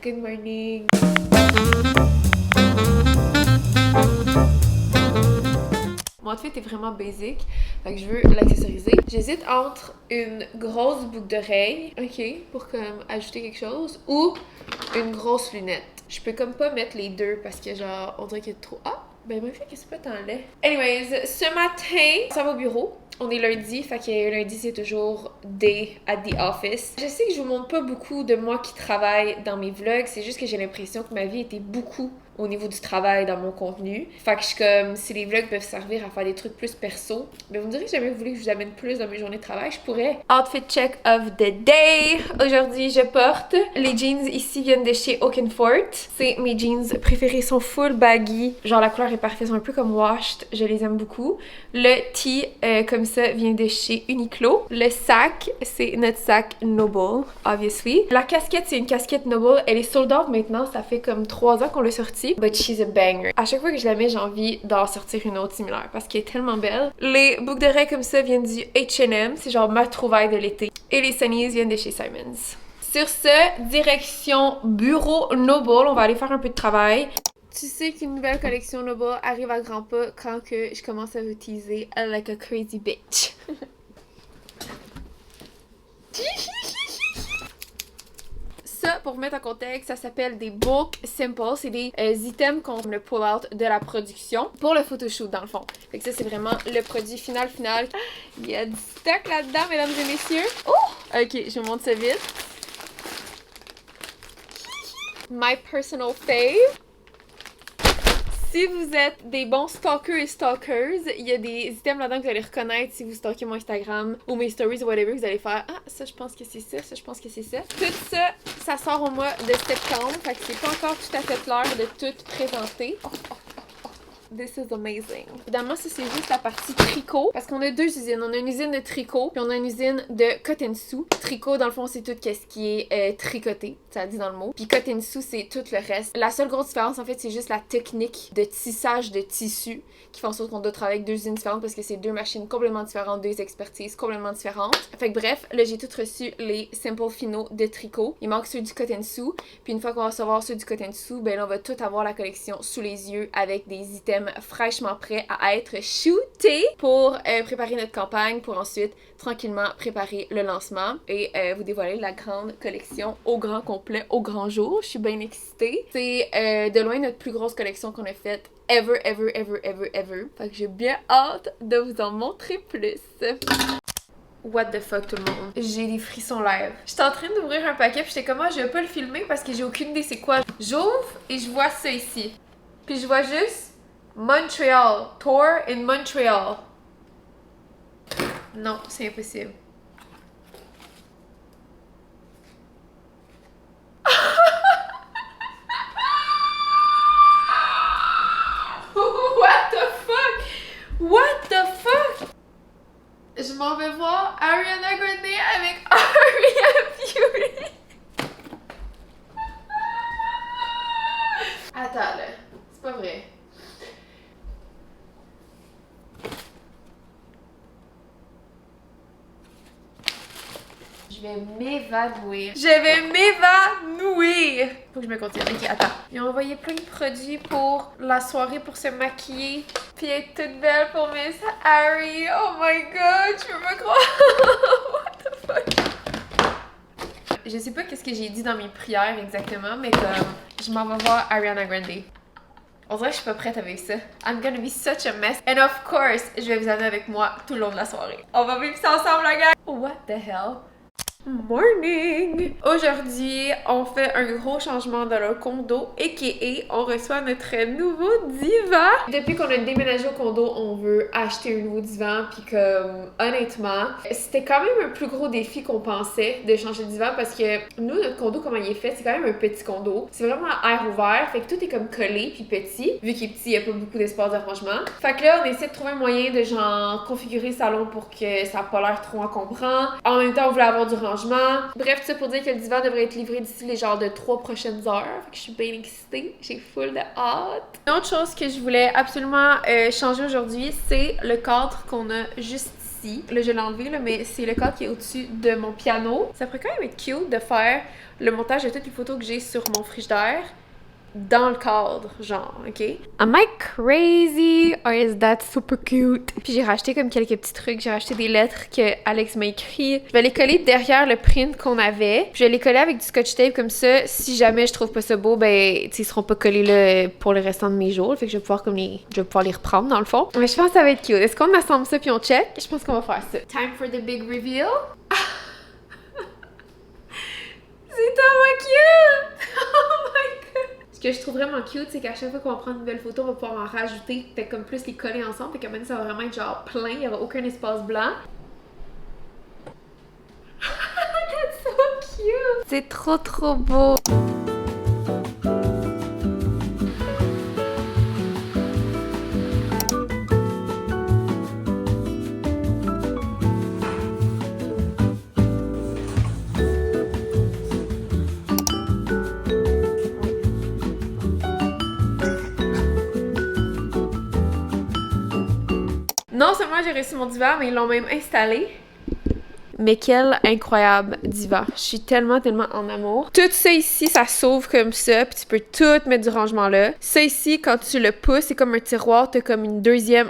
Good morning! Mon outfit est vraiment basic, fait que je veux l'accessoriser. J'hésite entre une grosse boucle d'oreille, ok, pour comme ajouter quelque chose, ou une grosse lunette. Je peux comme pas mettre les deux parce que genre, on dirait qu'il y a trop... Ah! Ben bref, que c'est pas tant laid. Anyways, ce matin, ça va au bureau. On est lundi, fait que lundi c'est toujours day at the office. Je sais que je vous montre pas beaucoup de moi qui travaille dans mes vlogs, c'est juste que j'ai l'impression que ma vie était beaucoup au niveau du travail dans mon contenu. Fait que je suis comme, si les vlogs peuvent servir à faire des trucs plus perso, mais vous me direz que jamais voulu que je vous amène plus dans mes journées de travail, je pourrais. Outfit check of the day. Aujourd'hui, je porte les jeans ici viennent de chez Oakenfort. C'est mes jeans préférés, sont full baggy. Genre la couleur est parfaite, sont un peu comme washed, je les aime beaucoup. Le tee comme ça vient de chez Uniqlo. Le sac, c'est notre sac Noble, obviously. La casquette, c'est une casquette Noble. Elle est sold out maintenant, ça fait comme 3 ans qu'on l'a sortie. But she's a banger. À chaque fois que je la mets, j'ai envie d'en sortir une autre similaire parce qu'elle est tellement belle. Les boucles d'oreilles comme ça viennent du H&M, c'est genre ma trouvaille de l'été. Et les sunnies viennent de chez Simons. Sur ce, direction bureau Noble, on va aller faire un peu de travail. Tu sais qu'une nouvelle collection Noble arrive à grands pas quand que je commence à l'utiliser like a crazy bitch. Ça, pour mettre en contexte, ça s'appelle des bulk simples. C'est des items qu'on le pull out de la production pour le photoshoot dans le fond. Fait que ça, c'est vraiment le produit final. Il y a du stock là-dedans, mesdames et messieurs. Oh! Ok, je vous montre ça vite. My personal fave. Si vous êtes des bons stalkers et stalkers, il y a des items là-dedans que vous allez reconnaître si vous stalkez mon Instagram ou mes stories ou whatever. Vous allez faire « Ah, ça, je pense que c'est ça. Ça, je pense que c'est ça. » Tout ça, ça sort au mois de septembre. Fait que c'est pas encore tout à fait l'heure de tout présenter. This is amazing. Évidemment, ça, c'est juste la partie tricot. Parce qu'on a 2 usines. On a une usine de tricot, puis on a une usine de cotton sous. Tricot, dans le fond, c'est tout ce qui est tricoté. Ça dit dans le mot. Puis cotton sous, c'est tout le reste. La seule grosse différence, en fait, c'est juste la technique de tissage de tissu qui fait en sorte qu'on doit travailler avec 2 usines différentes parce que c'est 2 machines complètement différentes, 2 expertises complètement différentes. Fait que bref, là, j'ai tout reçu les simple finaux de tricot. Il manque ceux du cotton sous. Puis une fois qu'on va recevoir ceux du cotton sous, ben là, on va tout avoir la collection sous les yeux avec des items fraîchement prêts à être shootés pour préparer notre campagne pour ensuite tranquillement préparer le lancement et vous dévoiler la grande collection au grand complet, au grand jour. Je suis bien excitée. C'est de loin notre plus grosse collection qu'on a faite ever. Fait que j'ai bien hâte de vous en montrer plus. What the fuck tout le monde? J'ai des frissons live. J'étais en train d'ouvrir un paquet puis j'étais comme je vais pas le filmer parce que j'ai aucune idée c'est quoi. J'ouvre et je vois ça ici. Puis je vois juste Montreal. Tour in Montreal. Non, c'est impossible. What the fuck? What the fuck? Je m'en vais voir Ariana Grande avec Aria Beauty. Attends là, c'est pas vrai. Je vais m'évanouir. Je vais m'évanouir. Faut que je me contienne. Ok, attends. Ils ont envoyé plein de produits pour la soirée pour se maquiller. Puis être toute belle pour Miss Harry. Oh my god, je peux pas croire. What the fuck? Je sais pas qu'est-ce que j'ai dit dans mes prières exactement, mais comme je m'en vais voir Ariana Grande. On dirait que je suis pas prête avec ça. I'm gonna be such a mess. And of course, je vais vous amener avec moi tout le long de la soirée. On va vivre ça ensemble, la gang! What the hell? Morning! Aujourd'hui, on fait un gros changement dans le condo, a.k.a. on reçoit notre nouveau divan. Depuis qu'on a déménagé au condo, on veut acheter un nouveau divan, puis comme, honnêtement, c'était quand même un plus gros défi qu'on pensait de changer de divan, parce que nous, notre condo, comment il est fait, c'est quand même un petit condo. C'est vraiment à air ouvert, fait que tout est comme collé puis petit. Vu qu'il est petit, il n'y a pas beaucoup d'espace de rangement. Fait que là, on essaie de trouver un moyen de genre configurer le salon pour que ça n'a pas l'air trop encombrant. En même temps, on voulait avoir du rangement. Bref, tout ça pour dire que le divan devrait être livré d'ici les genres de 3 prochaines heures. Fait que je suis bien excitée. J'ai full de hâte. Une autre chose que je voulais absolument changer aujourd'hui, c'est le cadre qu'on a juste ici. ici. Là, je l'ai enlevé, là, mais c'est le cadre qui est au-dessus de mon piano. Ça pourrait quand même être cute de faire le montage de toutes les photos que j'ai sur mon frigidaire dans le cadre, genre, ok? Am I crazy or is that super cute? Puis j'ai racheté comme quelques petits trucs. J'ai racheté des lettres que Alex m'a écrit. Je vais les coller derrière le print qu'on avait. Puis je vais les coller avec du scotch tape comme ça. Si jamais je trouve pas ça beau, ben, ils seront pas collés là pour le restant de mes jours. Fait que je vais pouvoir je vais pouvoir les reprendre dans le fond. Mais je pense que ça va être cute. Est-ce qu'on assemble ça puis on check? Je pense qu'on va faire ça. Time for the big reveal. C'est tellement cute! Oh my god! Ce que je trouve vraiment cute, c'est qu'à chaque fois qu'on va prendre une nouvelle photo, on va pouvoir en rajouter, fait comme plus les coller ensemble, fait que maintenant ça va vraiment être genre plein, il n'y aura aucun espace blanc. That's so cute! C'est trop beau! Non seulement j'ai reçu mon divan, mais ils l'ont même installé. Mais quel incroyable divan. Je suis tellement en amour. Tout ça ici, ça s'ouvre comme ça, puis tu peux tout mettre du rangement là. Ça ici, quand tu le pousses, c'est comme un tiroir, t'as comme un deuxième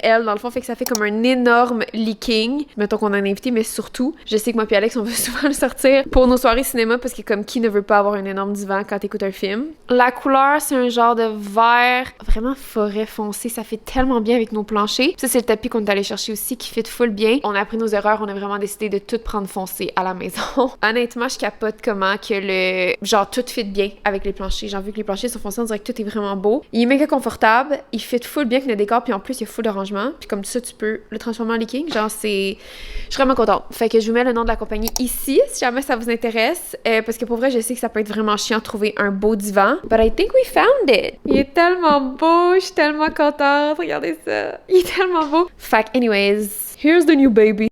aile dans le fond, fait que ça fait comme un énorme leaking. Mettons qu'on a un invité, mais surtout, je sais que moi et Alex, on veut souvent le sortir pour nos soirées cinéma, parce que comme qui ne veut pas avoir un énorme divan quand t'écoutes un film. La couleur, c'est un genre de vert vraiment forêt foncé, ça fait tellement bien avec nos planchers. Ça, c'est le tapis qu'on est allé chercher aussi, qui fit full bien. On a appris nos erreurs, on a vraiment décidé de tout prendre foncé à la maison. Honnêtement, je capote comment que genre tout fit bien avec les planchers. J'ai vu que les planchers sont foncés, on dirait que tout est vraiment beau. Il est méga confortable, il fit full bien avec le décor, puis en plus il y a full de rangement. Puis comme ça, tu peux le transformer en leaking. Genre c'est... Je suis vraiment contente. Fait que je vous mets le nom de la compagnie ici, si jamais ça vous intéresse. Parce que pour vrai, je sais que ça peut être vraiment chiant de trouver un beau divan. But I think we found it! Il est tellement beau, je suis tellement contente. Regardez ça. Il est tellement beau. Fait que anyways, here's the new baby.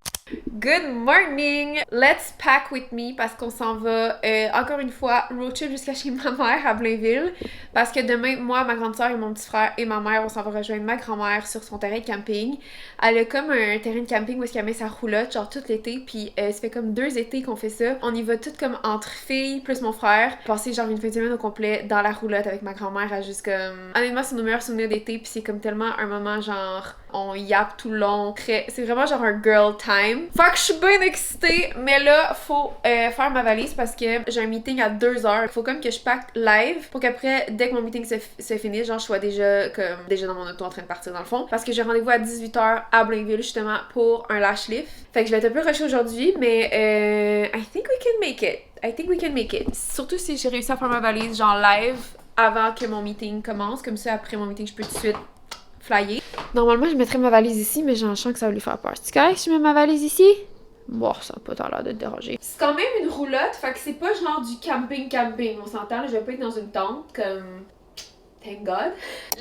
Good morning! Let's pack with me parce qu'on s'en va encore une fois road trip jusqu'à chez ma mère à Blainville parce que demain, moi, ma grande soeur et mon petit frère et ma mère, on s'en va rejoindre ma grand-mère sur son terrain de camping. Elle a comme un terrain de camping où est-ce qu'elle met sa roulotte genre tout l'été puis ça fait comme 2 étés qu'on fait ça. On y va toutes comme entre filles plus mon frère passer genre une fin de semaine au complet dans la roulotte avec ma grand-mère à juste comme... Honnêtement, c'est nos meilleurs souvenirs d'été puis c'est comme tellement un moment genre on yappe tout le long. C'est vraiment genre un girl time. Fait que je suis bien excitée, mais là, faut faire ma valise parce que j'ai un meeting à 2h. Faut comme que je pack live pour qu'après, dès que mon meeting se finisse, genre je sois déjà dans mon auto en train de partir dans le fond. Parce que j'ai rendez-vous à 18h à Blainville justement pour un lash lift. Fait que je vais être un peu rushée aujourd'hui, mais I think we can make it. I think we can make it. Surtout si j'ai réussi à faire ma valise genre live avant que mon meeting commence. Comme ça, après mon meeting, je peux tout de suite flyer. Normalement, je mettrais ma valise ici, mais j'ai un chant que ça va lui faire peur. C'est correct si je mets ma valise ici? Bon, ça n'a pas l'air de te déranger. C'est quand même une roulotte, fait que c'est pas genre du camping, on s'entend, là, je vais pas être dans une tente, comme... Thank God.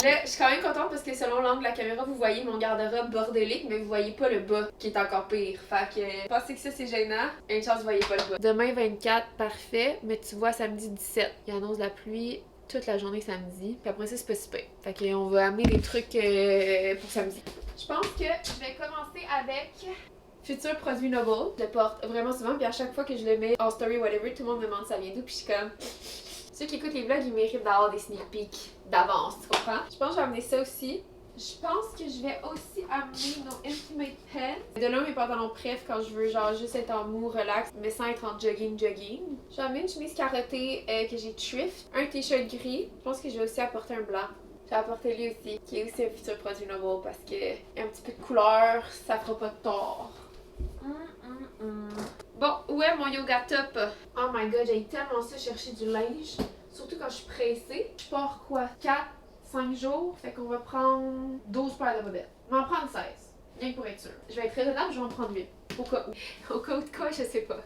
Là, je suis quand même contente parce que selon l'angle de la caméra, vous voyez mon garde-robe bordélique, mais vous voyez pas le bas, qui est encore pire. Fait que, pensez que ça c'est gênant, une chance vous voyez pas le bas. Demain 24, parfait, mais tu vois samedi 17, il annonce la pluie toute la journée samedi, puis après ça c'est pas si pire. Fait qu'on va amener des trucs pour samedi. Je pense que je vais commencer avec Futur Produit Noble. Je le porte vraiment souvent, puis à chaque fois que je le mets en story whatever, tout le monde me demande ça vient d'où, puis je suis comme... Ceux qui écoutent les vlogs, ils méritent d'avoir des sneak peeks d'avance, tu comprends? Je pense que je vais amener ça aussi. Je pense que je vais aussi amener nos Intimate Pants. De là, mes pantalons préf quand je veux genre juste être en mou, relax, mais sans être en jogging. Je vais amener une chemise carottée que j'ai thrift, un t-shirt gris. Je pense que je vais aussi apporter un blanc. Je vais apporter lui aussi, qui est aussi un futur produit Noble parce que un petit peu de couleur, ça fera pas de tort. Bon, où est mon yoga top? Oh my god, j'ai tellement ça chercher du linge. Surtout quand je suis pressée. Je pars quoi? 4-5 jours? Fait qu'on va prendre 12 paires de bobettes. On va en prendre 16. Rien que pour être sûr. Je vais être raisonnable, je vais en prendre 8. Au cas où. Au cas où de quoi, je sais pas.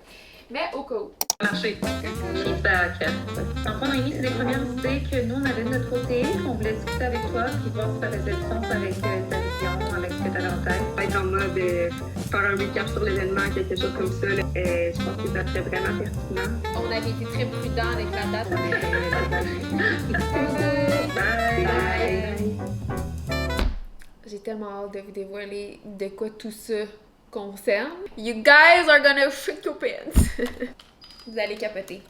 Mais au cas où. Marché. En premier lieu, c'est les premières idées que nous, on avait de notre côté, qu'on voulait discuter avec toi, puis voir si ça faisait du sens avec ta vision, avec ce que tu avais en tête. Être en mode faire un recap sur l'événement, quelque chose comme ça, là, je pense que ça serait vraiment pertinent. On avait été très prudents avec la date. Bye! Bye! J'ai tellement hâte de vous dévoiler de quoi tout ça concerne, you guys are gonna shit your pants. Vous allez capoter.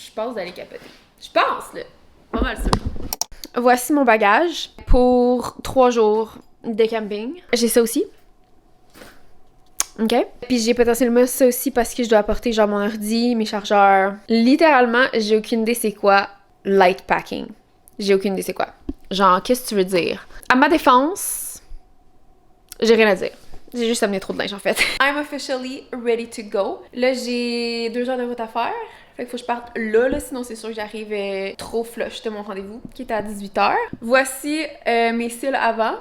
Je pense que vous allez capoter. Je pense, là. Pas mal sûr. Voici mon bagage pour 3 jours de camping. J'ai ça aussi. OK? Puis j'ai potentiellement ça aussi parce que je dois apporter genre mon ordi, mes chargeurs. Littéralement, j'ai aucune idée c'est quoi light packing. J'ai aucune idée c'est quoi. Genre, qu'est-ce que tu veux dire? À ma défense, j'ai rien à dire. J'ai juste amené trop de linge en fait. I'm officially ready to go. Là, j'ai 2 heures de route à faire. Fait qu'il faut que je parte là, sinon c'est sûr que j'arrive trop flush de mon rendez-vous qui est à 18h. Voici mes cils avant.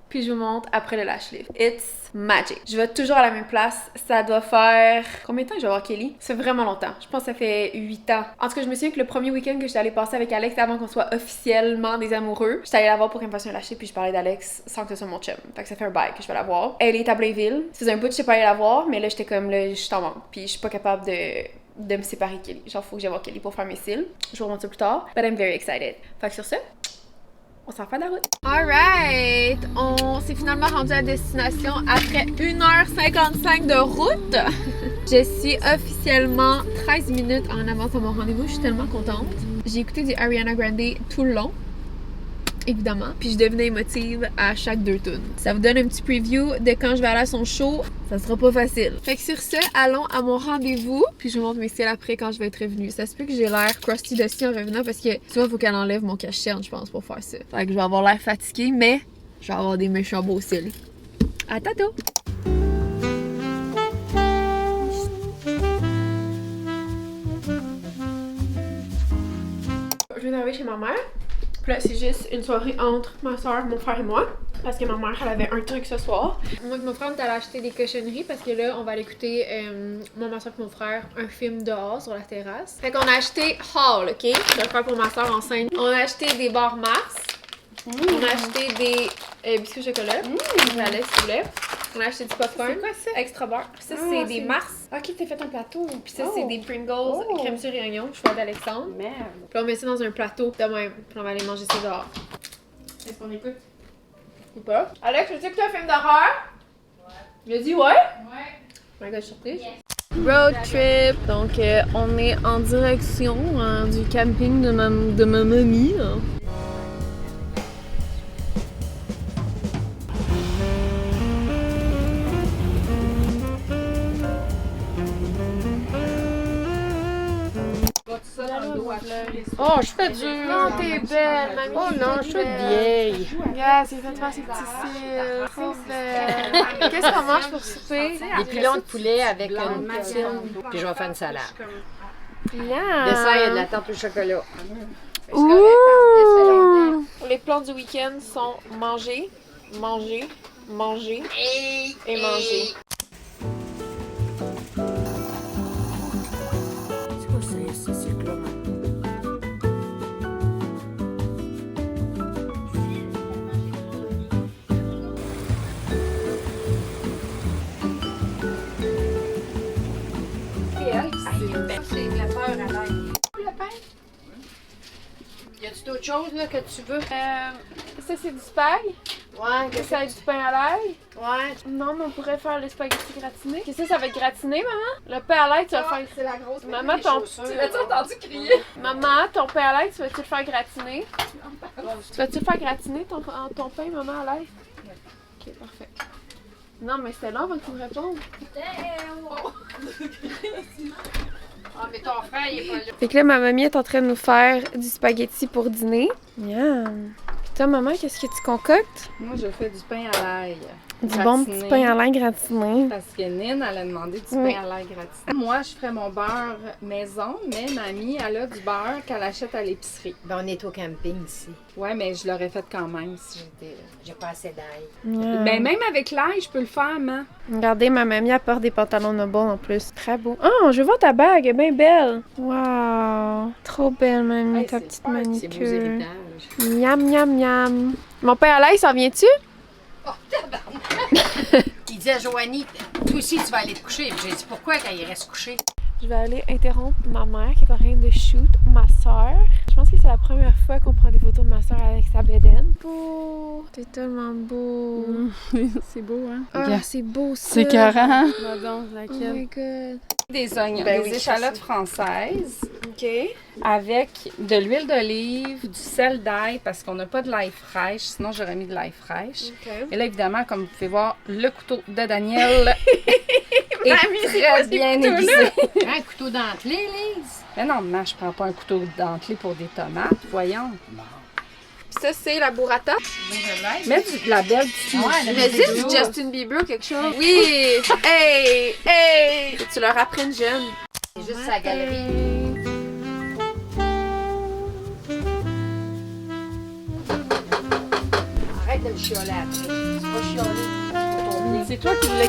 Puis je vous montre après le lash lift. It's magic. Je vais toujours à la même place. Ça doit faire... Combien de temps que je vais voir Kelly? Ça fait vraiment longtemps. Je pense que ça fait 8 ans. En tout cas, je me souviens que le premier week-end que j'étais allée passer avec Alex avant qu'on soit officiellement des amoureux, j'étais allée la voir pour qu'elle me fasse un lash lift puis je parlais d'Alex sans que ce soit mon chum. Fait que ça fait un bail que je vais la voir. Elle est à Blainville. Ça faisait un bout que je suis pas allée la voir, mais là, j'étais comme là, je suis en manque. Puis je suis pas capable de me séparer de Kelly. Genre, faut que j'aille voir Kelly pour faire mes cils. Je vous remonte ça plus tard. But I'm very excited. Fait que sur ce... on s'en fait de la route. Alright! On s'est finalement rendu à la destination après 1h55 de route. Je suis officiellement 13 minutes en avance à mon rendez-vous. Je suis tellement contente. J'ai écouté du Ariana Grande tout le long. Évidemment. Puis je devenais émotive à chaque 2 tunes. Ça vous donne un petit preview de quand je vais aller à son show. Ça sera pas facile. Fait que sur ce, allons à mon rendez-vous. Puis je vous montre mes cils après quand je vais être revenue. Ça se peut que j'ai l'air crusty dessus en revenant parce que tu vois, il faut qu'elle enlève mon cache-cerne, je pense, pour faire ça. Fait que je vais avoir l'air fatiguée, mais je vais avoir des méchants beaux cils. À tantôt! Je viens d'arriver chez ma mère. Puis là, c'est juste une soirée entre ma soeur, mon frère et moi. Parce que ma mère, elle avait un truc ce soir. Moi et mon frère, on est allé acheter des cochonneries parce que là, on va aller écouter, moi, ma soeur et mon frère, un film dehors sur la terrasse. Fait qu'on a acheté Hall, ok? Je vais le faire pour ma soeur enceinte. On a acheté des barres Mars. On a acheté des biscuits au chocolat. Alex voulait. On a acheté du popcorn. C'est quoi ça? Extra bar. Ça, c'est des Mars. Ok, t'as fait un plateau. Puis ça, c'est des Pringles, crème sur oignon, choix d'Alexandre. Merde. Puis on met ça dans un plateau de même. Puis on va aller manger ça dehors. Est-ce qu'on écoute? Ou pas? Alex, veux-tu écouter un film d'horreur? Ouais. Il a dit ouais? Ouais. Oh my god, surprise. Yes. Road trip. Donc, on est en direction du camping de ma mamie. Oh, je fais dur. Non, t'es belle, mamie. Oh non, je suis vieille. Regarde, c'est fait faire ses petits cils. Trop belle. Qu'est-ce qu'on mange pour souper? Des pilons de poulet avec une poutine. Puis je vais faire une salade. Yeah. Dessert, il y a de la tarte au chocolat. Ouh. Les plans du week-end sont manger, manger, manger et manger. Y a-tu d'autres choses là, que tu veux? Ça, c'est du spag. Ouais, Ça, c'est du pain à l'ail. ouais. Non, mais on pourrait faire les spaghettis gratinés. Qu'est-ce que ça va être gratiné, maman? Le pain à l'ail, tu vas faire... C'est la grosse. Maman, tu l'as-tu entendu crier? Maman, ton pain à l'ail, tu vas-tu le faire gratiner? Tu vas-tu le faire gratiner, ton pain, maman, à l'ail? Ok, parfait. Non, mais c'était là avant que tu me répondes. Ah, mais ton frère, il est pas là. Fait que là, ma mamie est en train de nous faire du spaghetti pour dîner. Miam! Toi, maman, qu'est-ce que tu concoctes? Moi, je fais du pain à l'ail. Du bon petit pain à l'ail gratiné. Parce que Nine, elle a demandé du Oui. pain à l'ail gratiné. Moi, je ferais mon beurre maison, mais mamie, elle a du beurre qu'elle achète à l'épicerie. Ben, on est au camping ici. Ouais, mais je l'aurais fait quand même. Si J'ai pas assez d'ail. Miam. Ben, même avec l'ail, je peux le faire, maman. Regardez, ma mamie apporte des pantalons Noble en plus. Très beau. Oh, je vois ta bague, elle est bien belle. Wow. Trop belle, mamie, Hey, ta c'est petite le fun, C'est beaux manicure. héritages. Miam, miam, miam. Mon pain à l'ail, s'en vient-tu? Il dit à Joanie, toi aussi, tu vas aller te coucher. Puis j'ai dit, pourquoi quand il reste couché? Je vais aller interrompre ma mère qui est en train de shoot ma soeur. Je pense que c'est la première fois qu'on prend des photos de ma soeur avec sa bédaine. Oh, beau. C'est tellement beau. C'est beau, hein? Ah, c'est beau ça. C'est carré. Va donc, Oh laquelle? my god. Des oignons, Ben des oui, échalotes c'est françaises Ok. avec de l'huile d'olive, du sel d'ail parce qu'on n'a pas de l'ail fraîche, sinon j'aurais mis de l'ail fraîche. Ok. Et là, évidemment, comme vous pouvez voir, le couteau de Daniel est Mamie, c'est quoi très ces bien couteaux-là? aiguisé. Un couteau dentelé, Lise. Mais non, maman, je prends pas un couteau dentelé pour des tomates, voyons. Puis ça, c'est la burrata. Mets de la belle petite Ouais, Mais dis du Justin Bieber ou quelque chose. Oui! Hey! Hey! Tu leur apprennes jeune. C'est juste sa galerie. Arrête de me chioler après. C'est pas chioler. C'est pour ton bien. C'est toi qui voulais.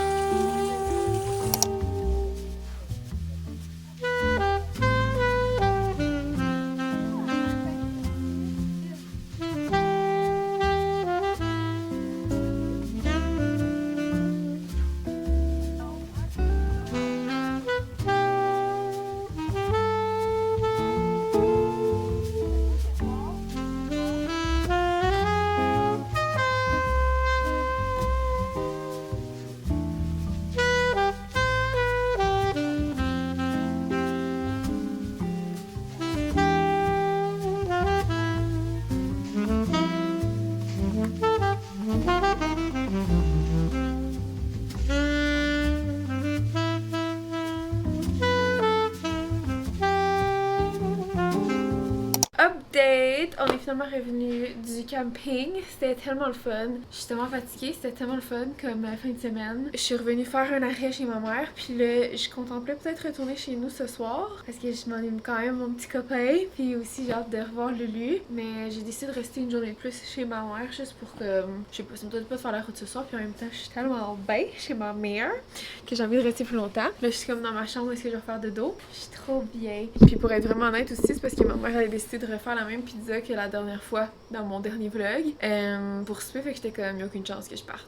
Update! On est finalement revenu du camping. C'était tellement le fun. Je suis tellement fatiguée. C'était tellement le fun comme fin de semaine. Je suis revenue faire un arrêt chez ma mère. Puis là, je contemplais peut-être retourner chez nous ce soir. Parce que je m'ennuie quand même mon petit copain. Puis aussi, j'ai hâte de revoir Lulu. Mais j'ai décidé de rester une journée de plus chez ma mère. Juste pour que, je sais pas, ça me tente pas de faire la route ce soir. Puis en même temps, je suis tellement bien chez ma mère que j'ai envie de rester plus longtemps. Là, je suis comme dans ma chambre où est-ce que je vais faire de dos. Je suis trop bien. Puis pour être vraiment honnête aussi, c'est parce que ma mère a décidé de refaire la même pizza que la dernière fois dans mon dernier vlog. Pour souper, fait que j'étais comme, y'a aucune chance que je parte.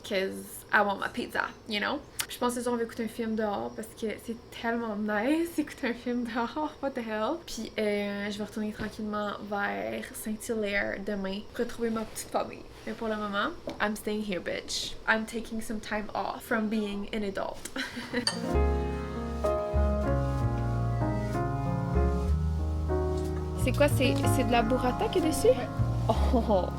Cause I want my pizza, you know? Je pense que ce soir on va écouter un film dehors parce que c'est tellement nice d'écouter un film dehors, what the hell? Puis je vais retourner tranquillement vers Saint-Hilaire demain pour retrouver ma petite famille. Mais pour le moment, I'm staying here, bitch. I'm taking some time off from being an adult. C'est quoi? C'est de la burrata qui est dessus? Oh!